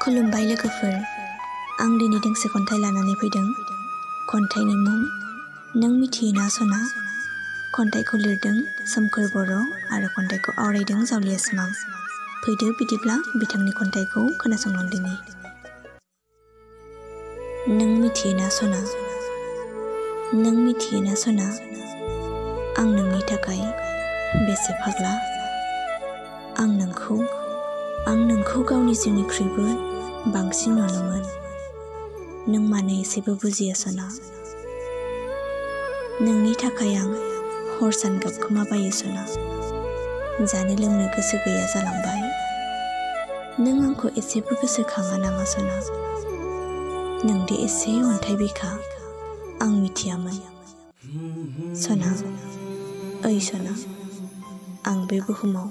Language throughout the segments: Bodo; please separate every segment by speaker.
Speaker 1: खुलुमबाय लोगोफोर, आं दिनै दोंसे खन्थाइ लानानै फैदों। खन्थाइनि मुं नों मिथियोना सना। खन्थाइखौ लिरदों सोमखोर बर' आरो खन्थाइखौ आवरायदों जावलिया सिमां। फैदो बिदिब्ला बिथांनि खन्थाइखौ खोनासंलांदिनि। नों मिथियोना सना, नों मिथियोना सना, आं नोंनि थाखाय बेसे फाग्ला। आं नोंखौ गावनि जिउनिख्रुइबो बांसिन नुनोमोन। नों मानो एसेबो बुजिया सना। नोंनि थाखाय आं हर सान गाबखोमाबायो सना। जानो लोंनो गोसो गैया जालांबाय। नों आंखौ एसेबो गोसोखाङा नामा सना। नोंदि एसे अन्थाइ बिखा आं मिथियामोन। सना, ओइ सना, आं बे बुहुमाव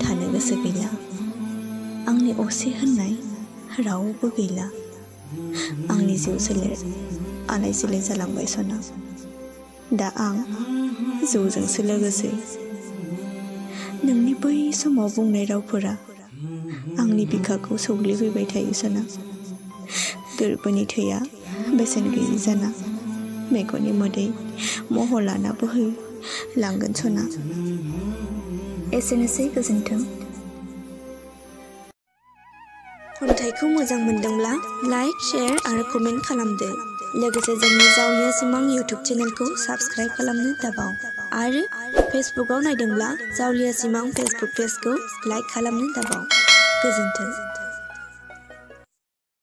Speaker 1: थानो गोसो गैला। आंनि असे होननाय रावबो गैला। आंनि जिउ सोलेर आलाय सिलाय जालांबाय सना। दा आं जौजोंसो लोगोसै। नोंनि बै समाव बुंनाय रावफोरा आंनि बिखाखौ सौग्लिफैबाय थायो सना। गोरबोनि थैया बेसेन गैयि जाना मेगननि मोदै महर लाना बोहैलांगोन सना। एसेनोसै, गोजोन्थों। खन्थाइखौ मोजां मोनदोंब्ला लाइक, शेयार आरो कमेन्ट खालामदो। लोगोसे जोंनि जावलिया सिमां इउटुब चेनेलखौ साबस्क्राइब खालामनो दाबाव। आरो फेसबुकआव नायदोंब्ला जावलिया सिमां फेसबुक पेजखौ लाइक खालामनो दाबाव। गोजोन्थों।